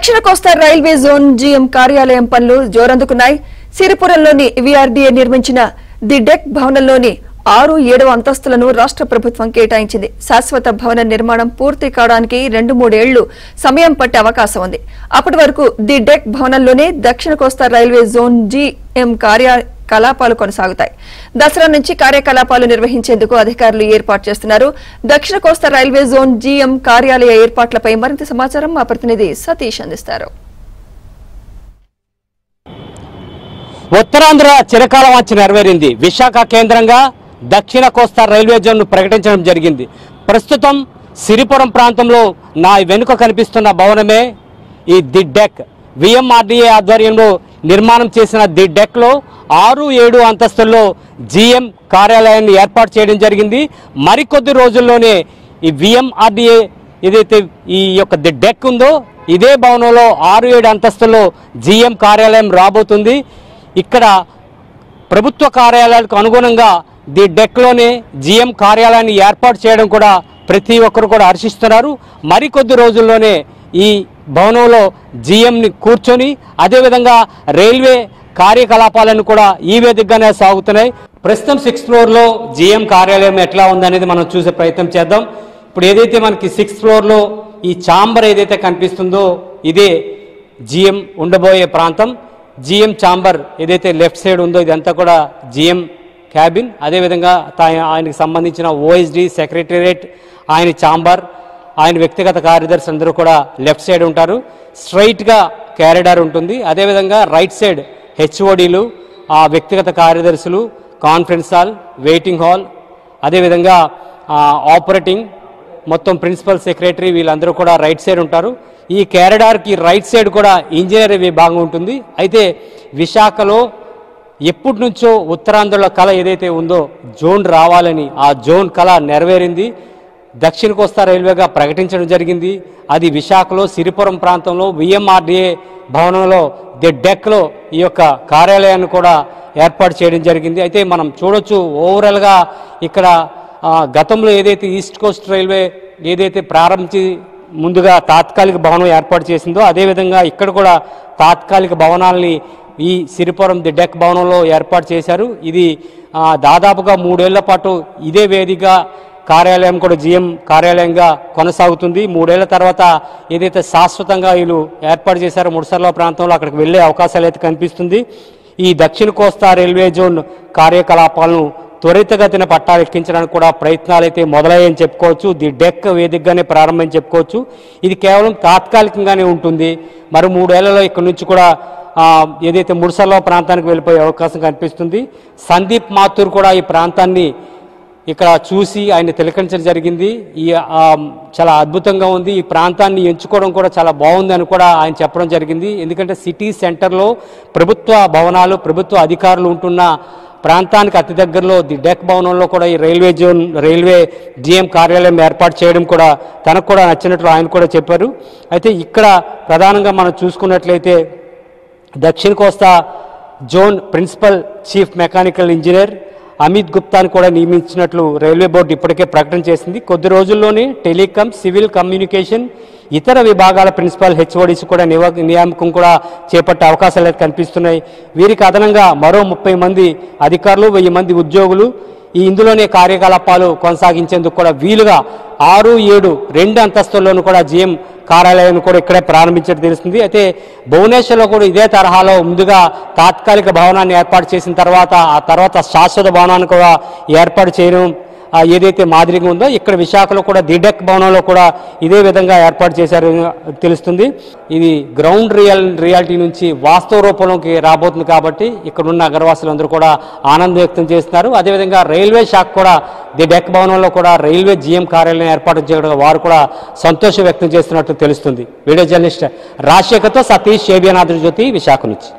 దక్షిణ కోస్తా railway zone GM కార్యాలయం పనులు జోరందుకున్నాయి. సిరిపురంలోని వీఆర్డీఏ నిర్మించిన ది డెక్ భవనంలోని 6-7 అంతస్తులను రాష్ట్ర ప్రభుత్వం కేటాయించింది. శాశ్వత భవన నిర్మాణం పూర్తి కావడానికి 2-3 ఏళ్లు సమయం పట్టే అవకాశం ఉంది. అప్పటి వరకు ది డెక్ భవనంలోనే దక్షిణ కోస్తా రైల్వే జోన్ జీఎం కార్యకలాపాలు కొనసాగుతాయి. దసరా నుంచి కార్యకలాపాలు నిర్వహించేందుకు అధికారులు ఏర్పాటు చేస్తున్నారు. దక్షిణ కోస్తా రైల్వే జోన్ జీఎం కార్యాలయ ఏర్పాట్లపై మరింత సమాచారం మా ప్రతినిధి సతీష్ అందిస్తారు. ఉత్తరాంధ్ర చిరకాల వాంఛ నెరవేరింది. విశాఖ కేంద్రంగా దక్షిణ కోస్తా రైల్వే జోన్ ప్రకటించడం జరిగింది. ప్రస్తుతం సిరిపురం ప్రాంతంలో నా వెనుక కనిపిస్తున్న భవనమే ఈ ది డెక్. విఎంఆర్డీఏ ఆధ్వర్యంలో నిర్మాణం చేసిన ది డెక్లో 6-7 అంతస్తుల్లో జీఎం కార్యాలయాన్ని ఏర్పాటు చేయడం జరిగింది. మరికొద్ది రోజుల్లోనే ఈ విఎంఆర్డీఏ ఏదైతే ఈ యొక్క ది డెక్ ఉందో ఇదే భవనంలో 6-7 అంతస్తుల్లో జీఎం కార్యాలయం రాబోతుంది. ఇక్కడ ప్రభుత్వ కార్యాలయాలకు అనుగుణంగా ది డెక్లోనే జీఎం కార్యాలయాన్ని ఏర్పాటు చేయడం కూడా ప్రతి ఒక్కరు కూడా హర్షిస్తున్నారు. మరికొద్ది రోజుల్లోనే ఈ భవనంలో జీఎంని కూర్చొని అదేవిధంగా రైల్వే కార్యకలాపాలను కూడా ఈ వేదికగానే సాగుతున్నాయి. ప్రస్తుతం 6th ఫ్లోర్లో జీఎం కార్యాలయం ఎట్లా ఉందనేది మనం చూసే ప్రయత్నం చేద్దాం. ఇప్పుడు ఏదైతే మనకి 6th ఫ్లోర్లో ఈ ఛాంబర్ ఏదైతే కనిపిస్తుందో ఇదే జీఎం ఉండబోయే ప్రాంతం. జీఎం ఛాంబర్ ఏదైతే లెఫ్ట్ సైడ్ ఉందో ఇదంతా కూడా జీఎం క్యాబిన్. అదేవిధంగా ఆయనకు సంబంధించిన ఓఎస్డీ సెక్రటేరియట్, ఆయన ఛాంబర్, ఆయన వ్యక్తిగత కార్యదర్శి అందరూ కూడా లెఫ్ట్ సైడ్ ఉంటారు. స్ట్రైట్గా క్యారిడార్ ఉంటుంది. అదేవిధంగా రైట్ సైడ్ హెచ్ఓడీలు, ఆ వ్యక్తిగత కార్యదర్శులు, కాన్ఫరెన్స్ హాల్, వెయిటింగ్ హాల్, అదేవిధంగా ఆపరేటింగ్ మొత్తం ప్రిన్సిపల్ సెక్రటరీ వీళ్ళందరూ కూడా రైట్ సైడ్ ఉంటారు. ఈ క్యారిడార్కి రైట్ సైడ్ కూడా ఇంజనీరింగ్ విభాగం ఉంటుంది. అయితే విశాఖలో ఎప్పటి నుంచో ఉత్తరాంధ్రలో కళ ఏదైతే ఉందో జోన్ రావాలని ఆ జోన్ కళ నెరవేరింది. దక్షిణ కోస్తా రైల్వేగా ప్రకటించడం జరిగింది. అది విశాఖలో సిరిపురం ప్రాంతంలో విఎంఆర్డీఏ భవనంలో ది డెక్లో ఈ యొక్క కార్యాలయాన్ని కూడా ఏర్పాటు చేయడం జరిగింది. అయితే మనం చూడొచ్చు ఓవరాల్గా ఇక్కడ గతంలో ఏదైతే ఈస్ట్ కోస్ట్ రైల్వే ఏదైతే ప్రారంభించి ముందుగా తాత్కాలిక భవనం ఏర్పాటు చేసిందో అదేవిధంగా ఇక్కడ కూడా తాత్కాలిక భవనాల్ని ఈ సిరిపురం ది డెక్ భవనంలో ఏర్పాటు చేశారు. ఇది దాదాపుగా 3 ఏళ్ల పాటు ఇదే వేదిక కార్యాలయం కూడా జీఎం కార్యాలయంగా కొనసాగుతుంది. 3 ఏళ్ల తర్వాత ఏదైతే శాశ్వతంగా వీళ్ళు ఏర్పాటు చేశారో ముడసర్ల ప్రాంతంలో అక్కడికి వెళ్ళే అవకాశాలు అయితే కనిపిస్తుంది. ఈ దక్షిణ కోస్తా రైల్వే జోన్ కార్యకలాపాలను త్వరితగతిన పట్టాలెక్కించడానికి కూడా ప్రయత్నాలు అయితే మొదలయ్యని చెప్పుకోవచ్చు. ది డెక్ వేదికగానే ప్రారంభం చెప్పుకోవచ్చు. ఇది కేవలం తాత్కాలికంగానే ఉంటుంది. మరి 3 ఏళ్లలో ఇక్కడి నుంచి కూడా ఏదైతే ముడసర్ల ప్రాంతానికి వెళ్ళిపోయే అవకాశం కనిపిస్తుంది. సందీప్ మాథూర్ కూడా ఈ ప్రాంతాన్ని ఇక్కడ చూసి ఆయన తిలకించడం జరిగింది. ఈ చాలా అద్భుతంగా ఉంది, ఈ ప్రాంతాన్ని ఎంచుకోవడం కూడా చాలా బాగుంది అని కూడా ఆయన చెప్పడం జరిగింది. ఎందుకంటే సిటీ సెంటర్లో ప్రభుత్వ భవనాలు, ప్రభుత్వ అధికారులు ఉంటున్న ప్రాంతానికి అతి దగ్గరలో ది డెక్ భవనంలో కూడా ఈ రైల్వే జీఎం కార్యాలయం ఏర్పాటు చేయడం కూడా తనకు కూడా నచ్చినట్లు ఆయన కూడా చెప్పారు. అయితే ఇక్కడ ప్రధానంగా మనం చూసుకున్నట్లయితే దక్షిణ కోస్తా zone principal chief mechanical engineer Amit గుప్తాను కూడా నియమించినట్లు రైల్వే బోర్డు ఇప్పటికే ప్రకటన చేసింది. కొద్ది రోజుల్లోనే టెలికాం, సివిల్ కమ్యూనికేషన్, ఇతర విభాగాల ప్రిన్సిపల్ హెచ్ఓడీస్ కూడా నియామకం కూడా చేపట్టే అవకాశాలు అయితే కనిపిస్తున్నాయి. వీరికి అదనంగా మరో 30 మంది అధికారులు, 1000 మంది ఉద్యోగులు ఇందులోనే కార్యకలాపాలు కొనసాగించేందుకు కూడా వీలుగా 6-7 2 అంతస్తుల్లోనూ కూడా జీఎం కార్యాలయాన్ని కూడా ఇక్కడే ప్రారంభించడం తెలుస్తుంది. అయితే భువనేశ్వర్లో కూడా ఇదే తరహాలో ముందుగా తాత్కాలిక భవనాన్ని ఏర్పాటు చేసిన తర్వాత శాశ్వత భవనాన్ని కూడా ఏర్పాటు చేయడం ఏదైతే మాదిరిగా ఉందో ఇక్కడ విశాఖలో కూడా ది డెక్ భవనంలో కూడా ఇదే విధంగా ఏర్పాటు చేశారు తెలుస్తుంది. ఇది గ్రౌండ్ రియాలిటీ నుంచి వాస్తవ రూపంలోకి రాబోతుంది కాబట్టి ఇక్కడున్న నగరవాసులందరూ కూడా ఆనందం వ్యక్తం చేస్తున్నారు. అదేవిధంగా రైల్వే శాఖ కూడా ది డెక్ భవనంలో కూడా రైల్వే జీఎం కార్యాలయం ఏర్పాటు చేయడం వారు కూడా సంతోషం వ్యక్తం చేస్తున్నట్టు తెలుస్తుంది. వీడియో జర్నలిస్ట్ రాజశేఖర్తో సతీష్, ఏబిఎన్ ఆంధ్రజ్యోతి, విశాఖ నుంచి.